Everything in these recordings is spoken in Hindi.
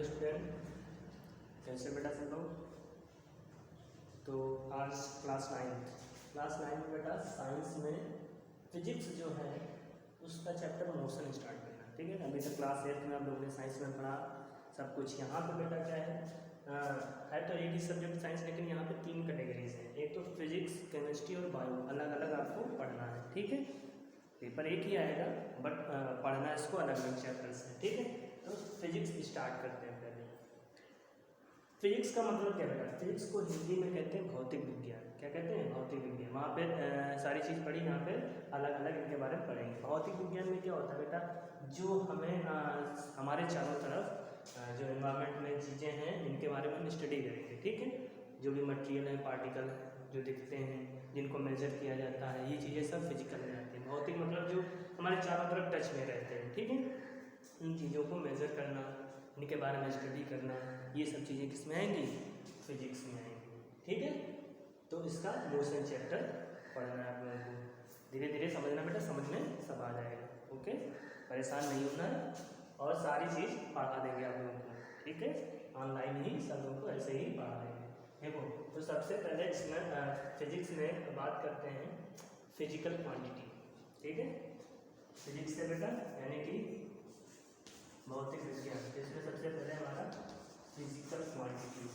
स्टूडेंट, कैसे बेटा सब लोग। तो आज क्लास नाइन्थ बेटा साइंस में फिजिक्स जो है उसका चैप्टर मोशन स्टार्ट करना, ठीक है। अभी तक क्लास 8 में आप लोगों ने साइंस में पढ़ा सब कुछ। यहाँ पे बेटा क्या है तो एक ही सब्जेक्ट साइंस, लेकिन यहाँ पे 3 कैटेगरीज हैं। एक तो फिजिक्स, केमिस्ट्री और बायो, अलग अलग आपको पढ़ना है, ठीक है। पेपर एक ही आएगा बट पढ़ना इसको अलग अलग चैप्टर्स है, ठीक है। तो फिजिक्स स्टार्ट करते हैं। पहले फिजिक्स का मतलब क्या बेटा, फिजिक्स को हिंदी में कहते हैं भौतिक विज्ञान। क्या कहते हैं? भौतिक विज्ञान। वहाँ पे सारी चीज़ पढ़ी, यहाँ पे अलग अलग इनके बारे में पढ़ेंगे। भौतिक विज्ञान में क्या होता है बेटा, जो हमें हमारे चारों तरफ जो एनवायरनमेंट में चीज़ें हैं इनके बारे में हम स्टडी करेंगे, ठीक है। जो भी मटेरियल है, पार्टिकल है जो दिखते हैं, जिनको मेजर किया जाता है, ये चीज़ें सब फिजिकल में आती हैं। भौतिक मतलब जो हमारे चारों तरफ टच में रहते हैं, ठीक है। इन चीज़ों को मेजर करना, इनके बारे में स्टडी करना, ये सब चीज़ें किस में आएंगी? फिजिक्स में आएंगी, ठीक है। तो इसका मोशन चैप्टर पढ़ना है आप लोगों को। धीरे धीरे समझना बेटा, समझ में सब आ जाएगा, ओके। परेशान नहीं होना है और सारी चीज़ पढ़ा देंगे आप लोगों को, ठीक है। ऑनलाइन ही सब लोगों को ऐसे ही पढ़ा देंगे। देखो, तो सबसे पहले इसमें फिजिक्स में बात करते हैं फिजिकल क्वांटिटी, ठीक है। फिजिक्स से बेटा यानी कि भौतिक विज्ञान, इसमें सबसे पहले हमारा फिजिकल क्वांटिटी।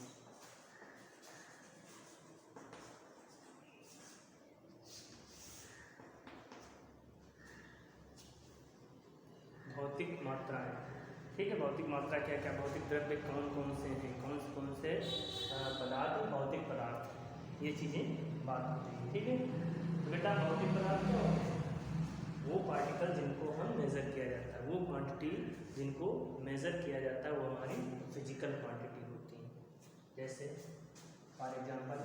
भौतिक मात्राएं, ठीक है। भौतिक मात्रा क्या क्या, भौतिक द्रव्य कौन कौन से हैं, कौन से पदार्थ, भौतिक पदार्थ, ये चीज़ें बात होती है, ठीक है। तो बेटा भौतिक पदार्थ क्या होते हैं? वो पार्टिकल जिनको हम मेज़र किया जाता है, वो क्वांटिटी जिनको मेज़र किया जाता है, वो हमारी फिजिकल क्वांटिटी होती है। जैसे फॉर एग्जांपल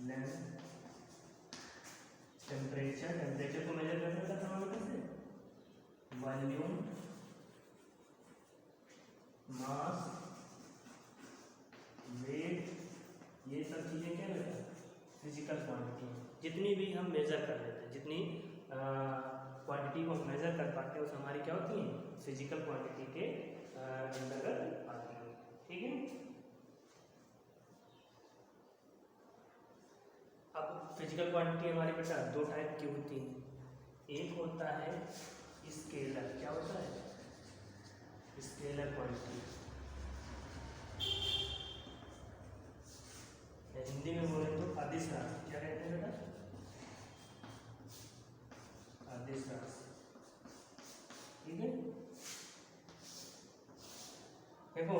लेंथ, टेम्परेचर को मेजर करने का थर्मामीटर से, वॉल्यूम, मास, वेट, ये सब चीज़ें क्या होता है? Physical quantity. जितनी भी हम मेज़र कर लेते हैं, जितनी क्वांटिटी को हम मेज़र कर पाते हैं, उस हमारी क्या होती है? फिजिकल क्वांटिटी के अंतर्गत आती है, ठीक है। अब फिजिकल क्वांटिटी हमारी बेटा 2 टाइप की होती है। एक होता है स्केलर, क्या होता है? Scalar quantity. हिंदी में बोले तो अदिश राशि, क्या कहते हैं बेटा? अदिश राशि, ठीक है। देखो,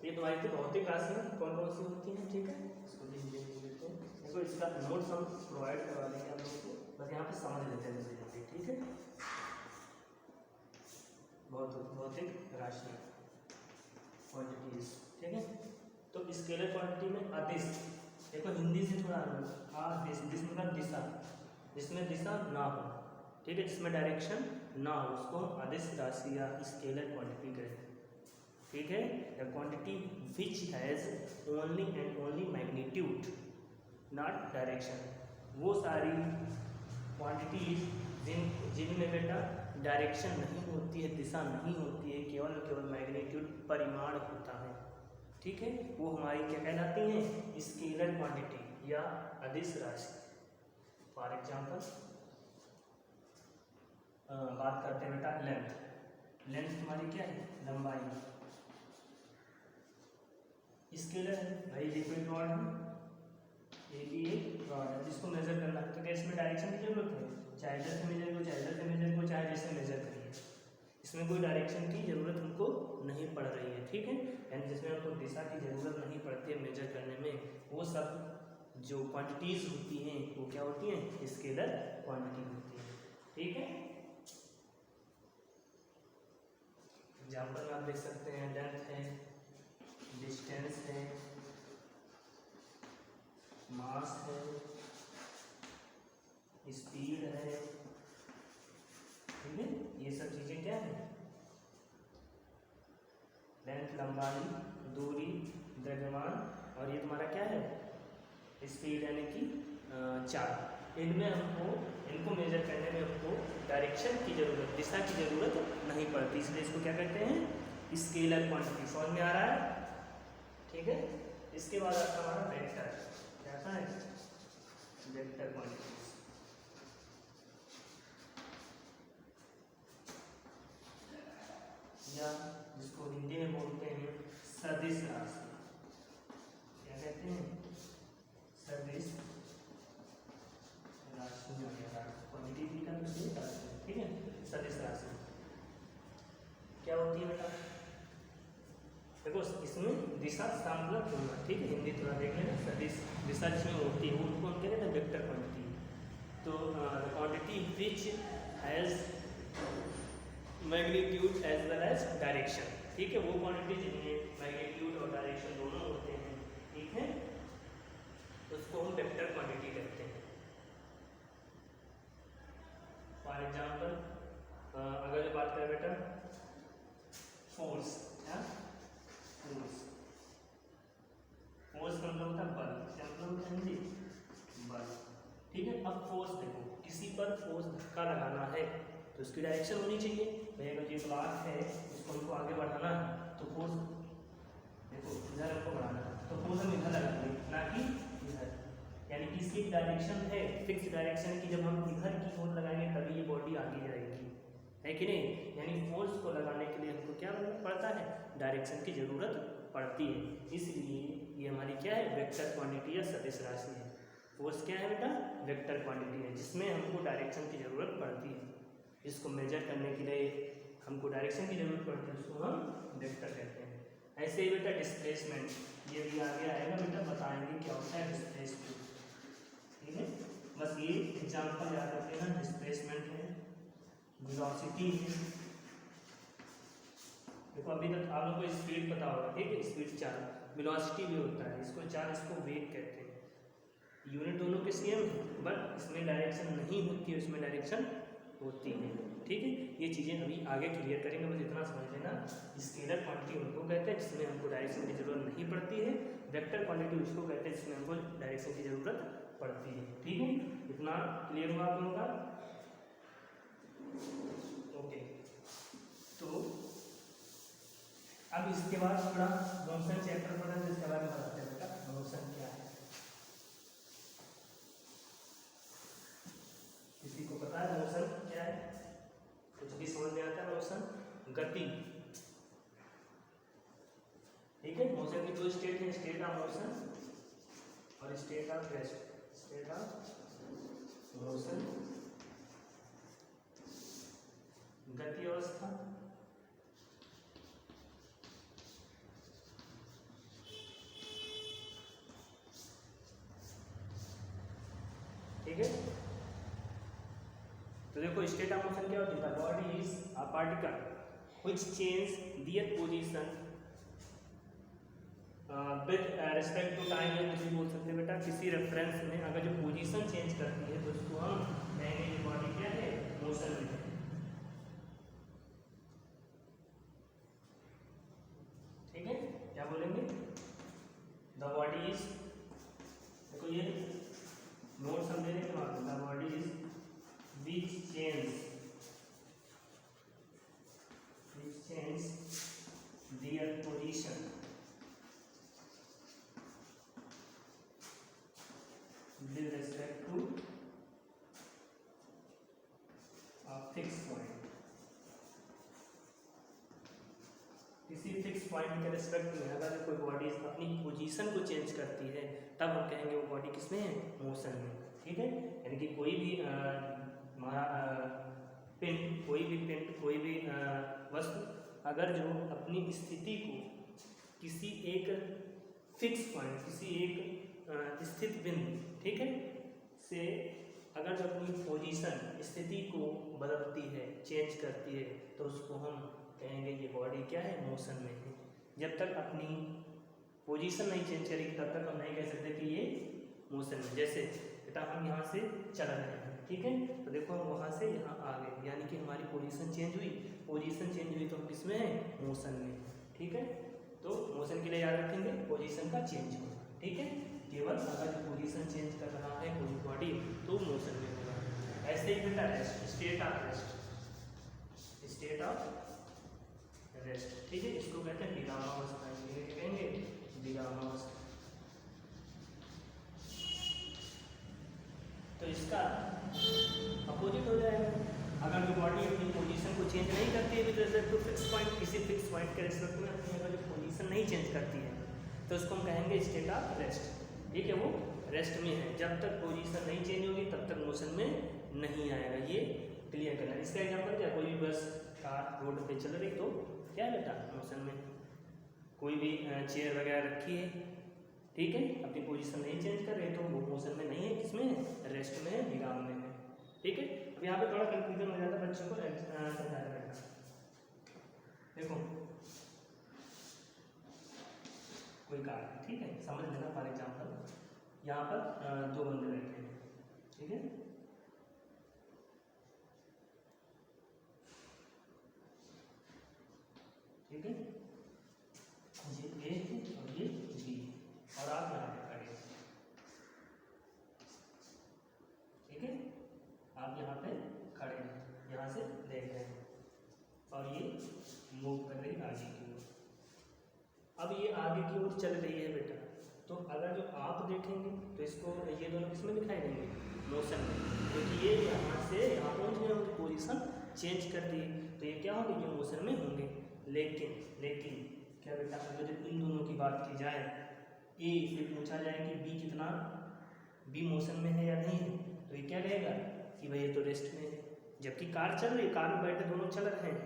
ये तुम्हारी तो भौतिक राशि कौन कौन सी होती है, ठीक है। इसको भी हिंदी में देते हैं। देखो, इसका नोट्स हम प्रोवाइड करवा देंगे आप लोगों को, बस यहाँ पे समझ लेते हैं जल्दी, ठीक है। भौतिक राशि क्वांटिटीज, ठीक है। तो स्केलर क्वांटिटी में अदिश, देखो हिंदी से थोड़ा आदिश, जिसमें दिशा, जिसमें दिशा ना हो, ठीक है, जिसमें डायरेक्शन ना हो, उसको अदिश राशि या स्केलर क्वांटिटी कहते हैं, ठीक है। The quantity which has only and only magnitude not direction, वो सारी क्वांटिटीज जिनमें बेटा डायरेक्शन नहीं होती है, दिशा नहीं होती है, केवल मैग्नीट्यूड, परिमाण होता है, ठीक है, वो हमारी क्या कहलाती हैं? स्केलर क्वांटिटी या अदिश राशि। फॉर एग्जांपल बात करते हैं बेटा लेंथ। लेंथ तुम्हारी क्या है? लंबाई। स्केलर है भाई, लिक्विड रॉड है, ये भी एक रॉड है जिसको मेजर करना है। तो क्या इसमें डायरेक्शन की जरूरत है? चाहे इधर से मेजर को, चाहे इधर से मेजर को, चाहे जैसे मेजर करिए, इसमें कोई डायरेक्शन की जरूरत हमको नहीं पड़ रही है, ठीक है। एंड जिसमें हमको दिशा की जरूरत नहीं पड़ती है मेजर करने में, वो सब जो क्वांटिटीज होती हैं वो क्या होती हैं? स्केलर क्वांटिटी होती है, ठीक है। एग्जाम्पल में आप देख सकते हैं, लेंथ है, डिस्टेंस है, मास है, स्पीड है, ठीक है। ये सब चीज़ें क्या है? लेंथ लंबाई, दूरी, द्रव्यमान, और ये तुम्हारा क्या है? स्पीड यानी कि चाल। इनमें इनको मेजर करने में हमको डायरेक्शन की जरूरत, दिशा की जरूरत नहीं पड़ती, इसलिए इसको क्या कहते हैं? स्केलर क्वांटिटी, समझ में आ रहा है? ठीक है, इसके बाद आता है हमारा वेक्टर, क्या आता है? वेक्टर क्वांटिटी, या जिसको हिंदी में बोलते हैं सदिश राशि। क्या कहते हैं? सदिश राशि, क्वांटिटी का ठीक है, सदिश राशि क्या होती है बेटा? देखो इसमें दिशा सामग्रक होना, ठीक है, हिंदी थोड़ा देख लेना। सदिश दिशा जिसमें होती है उनको हम कहते हैं वेक्टर क्वांटिटी। तो quantity which has magnitude as well as direction, ठीक है, वो क्वांटिटी जिनमें मैग्नीट्यूड और डायरेक्शन दोनों होते हैं, ठीक है, उसको हम वेक्टर क्वांटिटी कहते हैं। फॉर एग्जाम्पल अगर बात करें बेटा फोर्स, फोर्स, फोर्स का मतलब होता है बल, क्या मतलब होता है हिंदी? बल, ठीक है। अब फोर्स देखो, किसी पर फोर्स धक्का लगाना है तो उसकी डायरेक्शन होनी चाहिए भाई। अगर ये ब्लॉक है इसको हमको आगे बढ़ाना है तो फोर्स देखो इधर हमको बढ़ाना है तो फोर्स हम इधर लगाएंगे ना कि इधर, यानी कि इसकी डायरेक्शन है फिक्स डायरेक्शन की, जब हम इधर की ओर लगाएंगे तभी ये बॉडी आगे जाएगी, है कि नहीं? यानी फोर्स को लगाने के लिए हमको क्या करना पड़ता है? डायरेक्शन की जरूरत पड़ती है, इसलिए ये हमारी क्या है? वेक्टर क्वांटिटी या सदिश राशि है। फोर्स क्या है बेटा? वेक्टर क्वांटिटी है जिसमें हमको डायरेक्शन की जरूरत पड़ती है। इसको मेजर करने के लिए हमको डायरेक्शन की जरूरत पड़ती है, उसको हम वेक्टर कहते हैं। ऐसे ही बेटा डिस्प्लेसमेंट, ये भी आगे आएगा बेटा, बताएंगे क्या होता है डिस्प्लेसमेंट, ठीक है। बस ये एग्जाम्पल याद रख लेना, डिस्प्लेसमेंट है, वेलोसिटी है। देखो अभी तक आप लोगों को स्पीड पता होगा, ठीक है, स्पीड चार्ज, वेलोसिटी भी होता है, इसको चार्ज, इसको वेग कहते हैं। यूनिट दोनों के सेम है बट इसमें डायरेक्शन नहीं होती है, इसमें डायरेक्शन होती है, ठीक है। ये चीज़ें अभी आगे क्लियर करेंगे, बस इतना समझ लेना। स्केलर क्वांटिटी उनको कहते हैं जिसमें हमको डायरेक्शन की जरूरत नहीं पड़ती है, वेक्टर क्वांटिटी उसको कहते हैं जिसमें हमको डायरेक्शन की जरूरत पड़ती है, ठीक है। इतना क्लियर हुआ आप लोगों का? ओके, तो अब इसके बाद थोड़ा मोशन चैप्टर पढ़ा है, इसके बारे में बताते हैं बेटा मोशन क्या है। किसी को पता है मोशन क्या है? कुछ भी समझ में आता है? मोशन गति, ठीक है। मोशन की दो स्टेट है, स्टेट ऑफ मोशन और state of rest. State of motion गति अवस्था, ठीक है। तो देखो स्टेट ऑफ मोशन क्या होती है? The body is a particle which change their position with respect to time, या कुछ भी बोल सकते हैं बेटा। किसी रेफरेंस में अगर जो पोजीशन चेंज करती है तो उसको हम कहेंगे ये बॉडी क्या है? मोशन में है, ठीक है। क्या बोलेंगे? द बॉडी इज, देखो ये नोट समझने के बाद, the body is which change their position with respect to a fixed point, किसी फिक्स पॉइंट के रिस्पेक्ट में अगर कोई बॉडी अपनी पोजीशन को चेंज करती है तब हम कहेंगे वो बॉडी किसमें है? मोशन में, ठीक है। यानी कि कोई भी पिंड, कोई भी वस्तु अगर जो अपनी स्थिति को किसी एक फिक्स पॉइंट, किसी एक स्थित बिंदु, ठीक है, से अगर जो अपनी पोजीशन, स्थिति को बदलती है, चेंज करती है तो उसको हम कहेंगे ये बॉडी क्या है? मोशन में है। जब तक अपनी पोजीशन नहीं चेंज करेगी तब तक हम नहीं कह सकते कि ये मोशन में। जैसे बेटा हम यहाँ से चल रहे हैं, ठीक है, तो देखो हम वहाँ से यहाँ आ गए, यानी कि हमारी पोजीशन चेंज हुई। पोजीशन चेंज हुई तो हम किसमें हैं? मोशन में, ठीक है। तो मोशन के लिए याद रखेंगे पोजीशन का चेंज होना, ठीक है। केवल अगर जो पोजीशन चेंज कर रहा है कोई बॉडी तो मोशन में होगा। ऐसे ही बेटा rest, state of rest, state of rest, ठीक है। इसको कहते हैं विरामावस्था, इसे क्या कहेंगे, विरामावस्था। तो इसका अपोजिट हो जाएगा, अगर जो बॉडी अपनी पोजीशन को चेंज नहीं करती है with respect to fix point, किसी फिक्स पॉइंट के रिस्पेक्ट में अपनी अगर जो पोजीशन नहीं चेंज करती है तो उसको हम कहेंगे स्टेट ऑफ रेस्ट, ठीक है। वो रेस्ट में है, जब तक पोजीशन नहीं चेंज होगी तब तक मोशन में नहीं आएगा, ये क्लियर करना। इसका एग्जांपल क्या, कोई भी बस कार रोड पे चल रही तो क्या बेटा मोशन में, कोई भी चेयर वगैरह रखी है, ठीक है, अपनी पोजीशन नहीं चेंज कर रहे तो वो मोशन में नहीं है, किसमें, रेस्ट में है, विराम में है, ठीक है। अब यहाँ पे थोड़ा कंफ्यूजन हो जाता है बच्चों को समझाने में। देखो कोई कार, ठीक है, समझ लेना। फॉर एग्जाम्पल यहाँ पर दो बंदे बैठे हैं, ठीक है, ठीक है, ये ए और ये बी, और आप यहाँ पे खड़े हैं, ठीक है, आप यहाँ पे खड़े हैं, यहाँ से देख रहे हैं और ये मूव कर रही है आगे की ओर। अब ये आगे की ओर चल रही है बेटा, तो अगर जो आप देखेंगे तो इसको ये दोनों किसमें दिखाई देंगे, मोशन में, क्योंकि ये यहाँ से यहाँ पहुँच गए, उनकी पोजीशन चेंज कर दी, तो ये क्या होंगे, ये मोशन में होंगे। लेकिन क्या बेटा, अगर इन दोनों की बात की जाए, ए से पूछा जाए कि बी कितना, बी मोशन में है या नहीं है, तो ये क्या कहेगा कि भाई ये तो रेस्ट में है, जबकि कार चल रही है, कार में बैठे दोनों चल रहे हैं,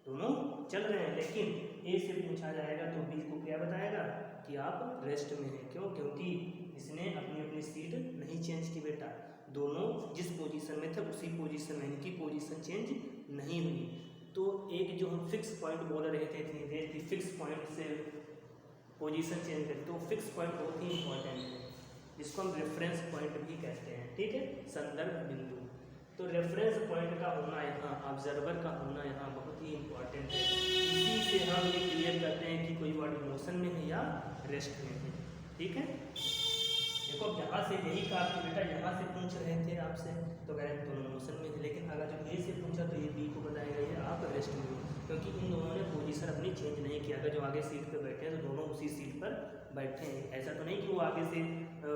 दोनों चल रहे हैं, लेकिन ए से पूछा जाएगा तो बी को क्या बताएगा कि आप रेस्ट में हैं। क्यों, क्योंकि इसने अपनी अपनी सीट नहीं चेंज की बेटा, दोनों जिस पोजीशन में थे उसी पोजीशन में, इनकी पोजीशन चेंज नहीं हुई। तो एक जो हम फिक्स पॉइंट बोल रहे थे इतनी देर की, फिक्स पॉइंट से पोजीशन चेंज करें, तो फिक्स पॉइंट बहुत ही इंपॉर्टेंट है, जिसको हम रेफरेंस पॉइंट भी कहते हैं, ठीक है, संदर्भ बिंदु। तो रेफरेंस पॉइंट का होना यहाँ, ऑब्जर्वर का होना यहाँ बहुत ही इंपॉर्टेंट है। इसी से हम ये क्लियर करते हैं कि कोई बॉडी मोशन में है या रेस्ट में है, ठीक है। देखो यहाँ से यही कहा कि बेटा यहाँ से पूछ रहे थे आपसे तो कह रहे दोनों मोशन में थे, लेकिन अगर जब ए से पूछा तो ये बी को बताएगा ये आप रेस्ट में हो, क्योंकि इन दोनों ने पोजीशन अपनी चेंज नहीं किया। अगर जो आगे सीट पर बैठे हैं तो दोनों उसी सीट पर बैठे हैं, ऐसा तो नहीं कि वो आगे से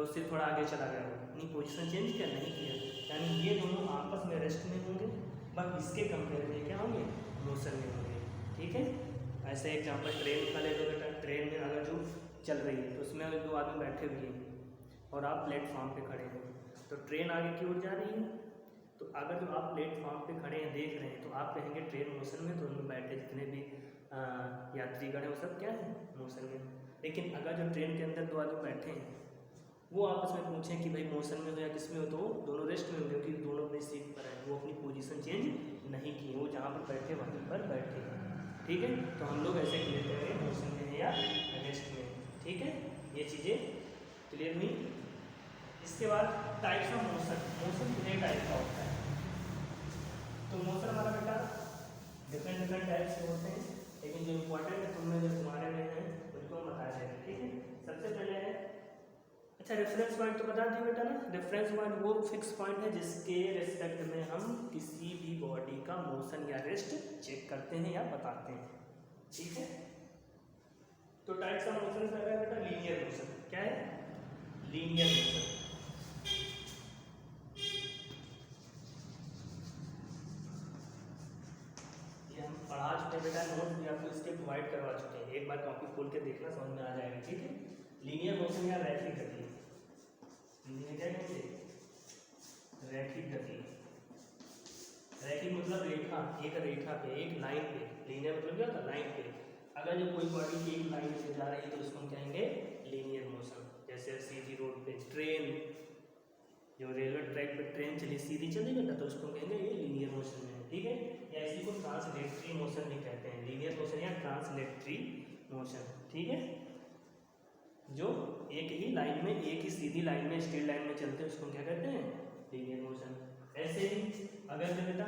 उससे थोड़ा आगे चला गया हो, अपनी पोजीशन चेंज किया नहीं किया, यानी ये दोनों आपस में रेस्ट में होंगे, बट इसके कंपेयर में क्या होंगे, मोशन में होंगे, ठीक है। ऐसे एग्जाम्पल ट्रेन का ले लो बेटा, ट्रेन में अगर जो चल रही है तो उसमें अगर दो आदमी बैठे हुए हैं और आप प्लेटफॉर्म पे खड़े हैं, तो ट्रेन आगे की ओर जा रही है, तो अगर जो आप प्लेटफॉर्म पे खड़े हैं देख रहे हैं तो आप कहेंगे ट्रेन मोशन में, तो उनमें बैठे जितने भी यात्रीगण हैं वो सब क्या है, मोशन में। लेकिन अगर जो ट्रेन के अंदर दो आदमी बैठे हैं वो आपस में पूछें कि भाई मोशन में हो या किस में हो, तो दोनों रेस्ट में होंगे, क्योंकि दोनों अपनी सीट पर हैं, वो अपनी पोजीशन चेंज नहीं की, वो जहाँ पर बैठे वहीं पर बैठे हैं, ठीक है। तो हम लोग ऐसे क्लियर करेंगे मोशन में है या रेस्ट में, ठीक है। ये चीज़ें क्लियर हुई। इसके बाद टाइप्स ऑफ मोशन, मोशन कितने टाइप का होता है, तो मोशन हमारा बेटा डिफरेंट टाइप्स के होते हैं, लेकिन जो इम्पोर्टेंट है तुमने जो तुम्हारे में है उनको हम बता देंगे, ठीक है। सबसे पहले है, अच्छा रेफरेंस पॉइंट तो बता दिए बेटा ना, रेफरेंस पॉइंट वो फिक्स पॉइंट है जिसके रिस्पेक्ट में हम किसी भी बॉडी का मोशन या रेस्ट चेक करते हैं या बताते हैं, ठीक है। तो टाइप्स ऑफ मोशन का है बेटा लीनियर मोशन, क्या है, लीनियर मोशन। ये हम पढ़ा चुके बेटा, नोट भी आपको इसके प्रोवाइड करवा चुके हैं, एक बार कॉपी खोल के देखना समझ में आ जाएगा, ठीक है। लीनियर मोशन या रैखिक गति, हिंदी में क्या कहते हैं, रैखिक गति। रैखिक मतलब रेखा, एक रेखा पे, एक लाइन पे, लीनियर मतलब क्या होता है, लाइन पे। अगर जो कोई बॉडी एक लाइन से जा रही है तो उसको हम कहेंगे लीनियर मोशन। जैसे सीधी रोड पे ट्रेन, जो रेलवे ट्रैक पे ट्रेन चली सीधी चली बेटा, तो उसको कहेंगे ये लीनियर मोशन में, ठीक है। या इसी को ट्रांसलेटरी मोशन भी कहते हैं, लीनियर मोशन या ट्रांसलेटरी मोशन, ठीक है। जो एक ही लाइन में, एक ही सीधी लाइन में, स्ट्रेट लाइन में चलते हैं उसको क्या कहते हैं, लीनियर मोशन। ऐसे ही अगर जो बेटा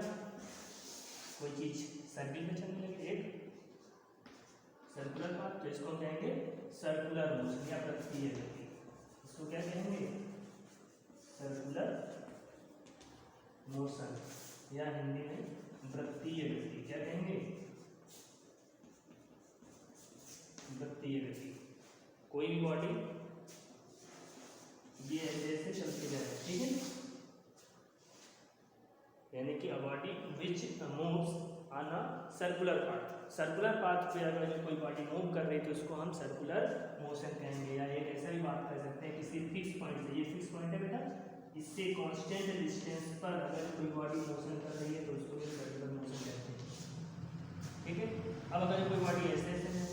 कोई चीज सर्किल में चलने लगे, एक सर्कुलर पाथ, तो इसको कहेंगे सर्कुलर मोशन या वृत्तीय गति, इसको क्या कहेंगे, सर्कुलर मोशन या हिंदी में वृत्तीय गति, क्या कहेंगे, चलती है गति, कोई भी बॉडी ये ऐसे ऐसे चलती जाए, ठीक है। यानी कि a body which moves on a circular path, circular path पे अगर जो कोई बॉडी मूव कर रही है तो उसको हम सर्कुलर मोशन कहेंगे। या एक ऐसा भी बात कर सकते हैं किसी फिक्स पॉइंट से, ये फिक्स पॉइंट है बेटा, इससे कांस्टेंट डिस्टेंस पर अगर कोई बॉडी मोशन कर रही है तो उसको भी सर्कुलर मोशन कहते हैं, ठीक है। अब अगर कोई बॉडी ऐसे ऐसे है,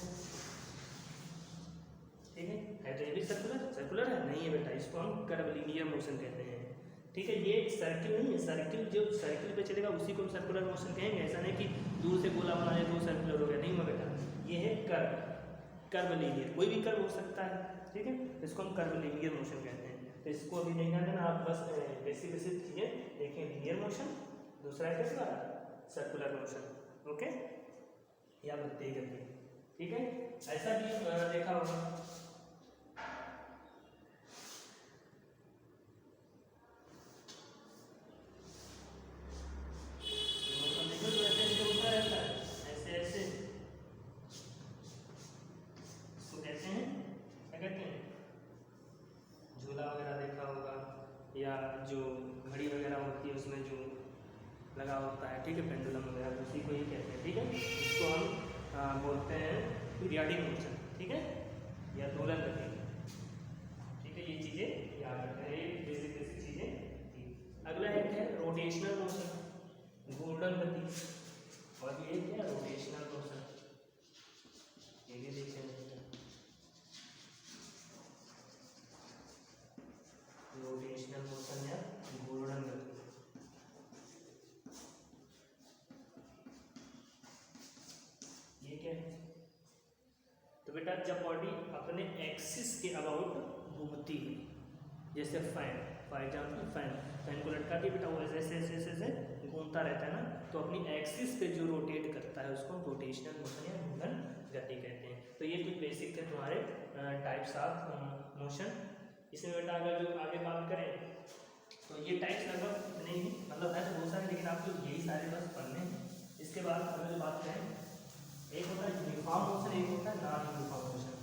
ठीक है तो ये भी सर्कुलर है नहीं है बेटा, इसको हम कर्वलिनियर मोशन कहते हैं, ठीक है। ये सर्किल नहीं है, सर्किल जो सर्किल पे चलेगा उसी को हम सर्कुलर मोशन कहेंगे। ऐसा नहीं कि दूर से गोला बना दे तो सर्कुलर हो गया, नहीं हुआ बेटा, ये है कर्वलिनियर, कोई भी कर्व हो सकता है, ठीक है, इसको हम कर्वलिनियर मोशन कहते हैं। तो इसको अभी नहीं जानना, आप बस बेसिक चीज़ें देखें, लीनियर मोशन, दूसरा है किस वाला, सर्कुलर मोशन, ओके, या वृत्तीय गति, ठीक है। ऐसा भी देखा होगा, या जो घड़ी वगैरह होती है उसमें जो लगा होता है, ठीक है, पेंडुलम वगैरह, उसी को ही कहते हैं, ठीक है। इसको हम बोलते हैं पीरियाडिक मोशन, ठीक है, या दोलन गति, ठीक है। ये चीज़ें याद रखते हैं, बेसिक बेसिक चीज़ें। अगला एक है रोटेशनल मोशन, घूर्णन गति, और ये क्या रोटेशनल मोशन, ये भी देखें, रोटेशनल मोशन या घूर्णन गति। ये क्या है, तो बेटा जब बॉडी अपने एक्सिस के अबाउट घूमती है, जैसे फैन, फॉर एग्जाम्पल फैन को लटकाती है बेटा, वो ऐसे ऐसे ऐसे ऐसे घूमता रहता है ना, तो अपनी एक्सिस पे जो रोटेट करता है उसको रोटेशनल मोशन या घूर्णन गति कहते हैं। तो ये कुछ बेसिक थे तुम्हारे टाइप्स ऑफ मोशन। इसमें बेटा अगर जो आगे बात करें तो ये टाइप्स लगभग इतने ही, मतलब है तो बहुत सारे, लेकिन आपको यही सारे बस पढ़ने हैं। इसके बाद अगर जो बात करें, एक होता है यूनिफॉर्म मोशन, एक होता है नॉन यूनिफॉर्म मोशन।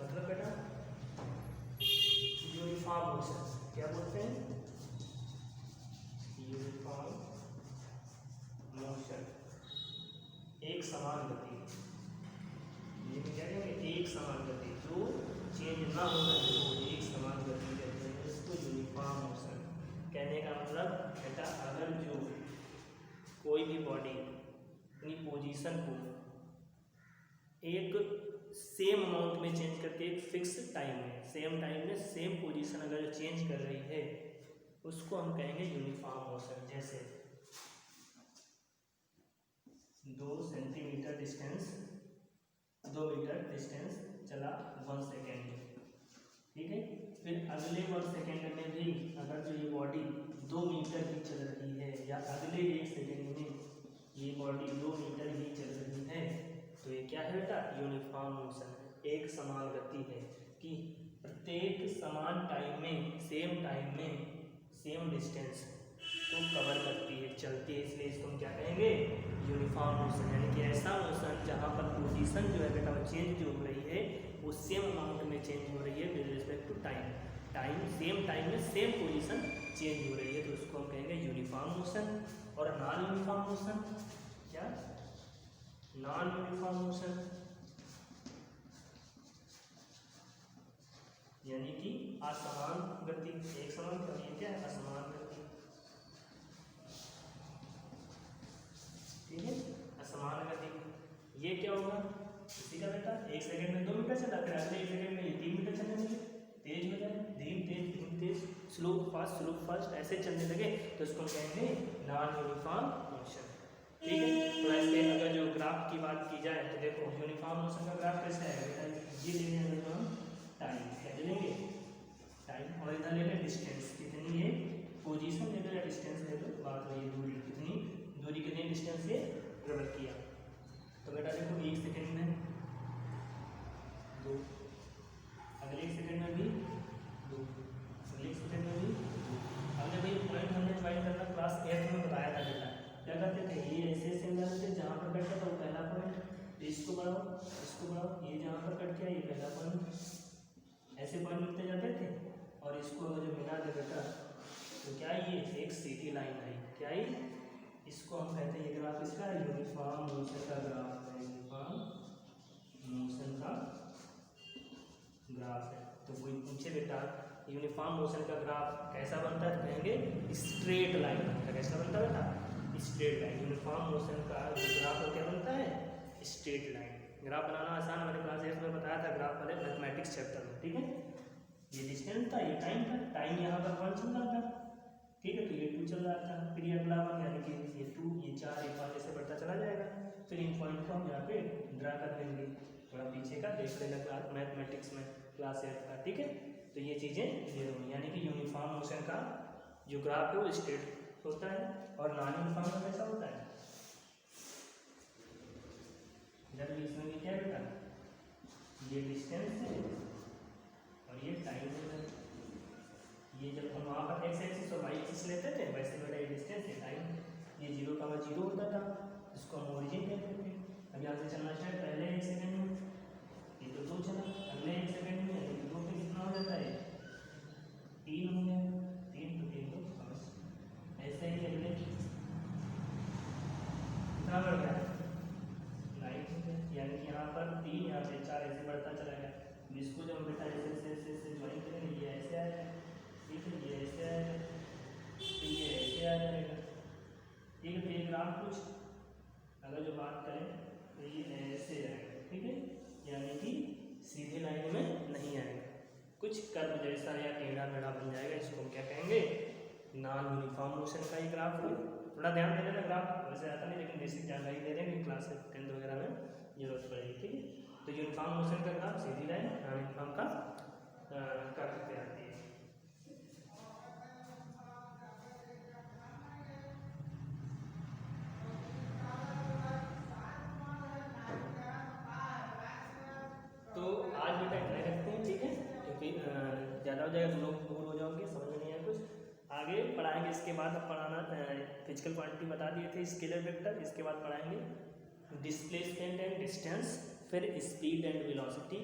मतलब बेटा यूनिफॉर्म मोशन क्या बोलते हैं, यूनिफॉर्म मोशन, एक समान गति, ये क्या कहेंगे, एक समान गति, जो चेंज ना होगा, जो एक समान गति कहते हैं, इसको यूनिफॉर्म मोशन कहने का मतलब बेटा, अगर जो कोई भी बॉडी अपनी पोजीशन को एक सेम अमाउंट में चेंज करके एक फिक्स टाइम में, सेम टाइम में सेम पोजीशन अगर चेंज कर रही है, उसको हम कहेंगे यूनिफॉर्म मोशन। जैसे 2 सेंटीमीटर डिस्टेंस, 2 मीटर डिस्टेंस चला 1 सेकेंड, ठीक है, फिर अगले 1 सेकेंड में भी अगर जो ये बॉडी 2 मीटर ही चल रही है, या अगले 1 सेकेंड में ये बॉडी 2 मीटर ही चल रही है, तो ये क्या है बेटा, यूनिफॉर्म मोशन, एक समान गति है कि प्रत्येक समान टाइम में, सेम टाइम में सेम डिस्टेंस को कवर करती है, चलती है, इसलिए इसको हम क्या कहेंगे, यूनिफॉर्म मोशन। यानी कि ऐसा मोशन जहाँ पर पोजीशन जो है बेटा वो चेंज जो हो रही है वो सेम अमाउंट में चेंज हो रही है with respect to time same time में सेम पोजीशन चेंज हो रही है, तो उसको हम कहेंगे यूनिफॉर्म मोशन। और नॉन यूनिफॉर्म मोशन, क्या नॉन यूनिफॉर्म मोशन यानी कि असमान गति, एक समान गति, क्या है, असमान गति, ठीक है, असमान गति। ये क्या होगा, इसी का बेटा 1 सेकंड में 2 मीटर चला, फिर अगले 1 सेकंड में ये 3 मीटर चलने लगे, तेज हो जाए, धीम तेज, धीम तेज, स्लो फास्ट ऐसे चलने लगे, तो इसको कहेंगे नॉन यूनिफॉर्म मोशन, ठीक है। तो ऐसे अगर जो ग्राफ की बात की जाए तो देखो यूनिफॉर्म मोशन का ग्राफ कैसा है बेटा, ये ले लेंगे हम टाइम, क्या ले लेंगे, टाइम, और इधर ले लें डिस्टेंस, कितनी है पोजीशन ले लो या डिस्टेंस ले लो, बात वही दूरी, कितनी डिस्टेंस से ट्रेवल किया। तो बेटा देखो 1 सेकंड में 2, अगले 1 सेकंड में भी 2, अगले 1 सेकंड में भी 2। हमने भाई पॉइंट हमने ज्वाइन करना क्लास 8 में बताया था बेटा, क्या करते थे, ये ऐसे सिंगल से जहाँ पर बैठा था वो पहला पॉइंट, तो इसको बढ़ाओ, ये जहाँ पर कट किया ये पहला पॉइंट, ऐसे पॉइंट मिलते जाते थे। और इसको अगर जो मिला दे बेटा तो क्या ये एक सीधी लाइन आई, क्या आई, इसको हम कहते हैं, ये ग्राफ इसका यूनिफॉर्म मोशन का ग्राफ है, यूनिफॉर्म मोशन का ग्राफ है। तो कोई पूछे बेटा यूनिफॉर्म मोशन का ग्राफ कैसा बनता है, तो कहेंगे स्ट्रेट लाइन बनता है। कैसा बनता है बेटा, स्ट्रेट लाइन। यूनिफॉर्म मोशन का ग्राफ क्या बनता है, स्ट्रेट लाइन। ग्राफ बनाना आसान, मैंने क्लास 8 में बताया था ग्राफ वाले मैथमेटिक्स चैप्टर में, ठीक है। ये डिस्टेंस था, ये टाइम था, टाइम यहाँ पर 1 चल रहा था, ठीक है, तो ये 2 चल रहा था, फिर ये अगला वन यानी कि ये 2, ये 4, ये 5 ऐसे बढ़ता चला जाएगा। फिर इन पॉइंट को हम यहाँ पे ड्रा कर देंगे, थोड़ा पीछे का देख लेना क्लास मैथमेटिक्स में क्लास 8 का, ठीक है। तो ये चीज़ें क्लियर होंगी, यानी कि यूनिफॉर्म मोशन का जो ग्राफ है वो स्ट्रेट होता है, और नॉन यूनिफॉर्म का कैसा होता है, जब इसमें ये क्या बेटा, ये डिस्टेंस है और ये टाइम है। ये जब हम वहाँ पर एक्स एक्सिस और वाई एक्सिस लेते थे, वैसे बेटा ये डिस्टेंस है, टाइम, ये 0,0 होता था, इसको हम ओरिजिन कहते थे। अब यहाँ से चलना चाहिए पहले 1 सेकेंड में, ये तो 2 चला, अगले 1 सेकेंड में ये 2 पे कितना हो जाता है, 3 हो गया, 3 तो 3 तो 5, ऐसे ही अगले कितना बढ़ गया, 9 हो गया, यानी कि यहाँ पर 3, यहाँ पे 4 ऐसे बढ़ता चला गया। इसको जब बेटा ऐसे ज्वाइन करेंगे, ये ऐसे आएगा, ठीक है, ये ऐसे आएगा, फिर ये ऐसे आ जाएगा, ठीक है। तो ये ग्राफ कुछ अगर जो बात करें तो ये ऐसे आएगा, ठीक है, यानी कि सीधे लाइन में नहीं आएगा, कुछ कर्व जैसा या टेढ़ा मेढ़ा बन जाएगा। इसको हम क्या कहेंगे, नॉन यूनिफॉर्म मोशन का ही ग्राफ है। थोड़ा ध्यान दे लेना, ग्राफ वैसे आता नहीं लेकिन बेसिक जानकारी दे देंगे, क्लास 10 वगैरह में जरूरत पड़ेगी, ठीक है। तो यूनिफॉर्म मोशन का ग्राफ सीधी लाइन, नॉन यूनिफॉर्म का कर्व पे आती है। तो आज बेटा इतना ही रखते हैं, ठीक है, क्योंकि ज़्यादा हो जाएगा तो लोग बोर हो जाओगे, समझ में नहीं आया कुछ। आगे पढ़ाएंगे, इसके बाद अब पढ़ाना फिजिकल क्वांटिटी बता दिए थे, स्केलर वेक्टर, इसके बाद पढ़ाएंगे डिस्प्लेसमेंट एंड डिस्टेंस, फिर स्पीड एंड वेलोसिटी,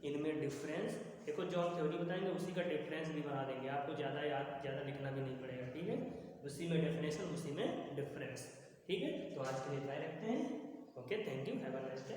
इनमें डिफरेंस। देखो जो हम थ्योरी बताएंगे उसी का डिफरेंस भी बना देंगे, आपको ज़्यादा लिखना भी नहीं पड़ेगा, ठीक है। उसी में डेफिनेशन, उसी में डिफरेंस, ठीक है। तो आज के लिए इतना ही रखते हैं, okay, thank you, have a nice day.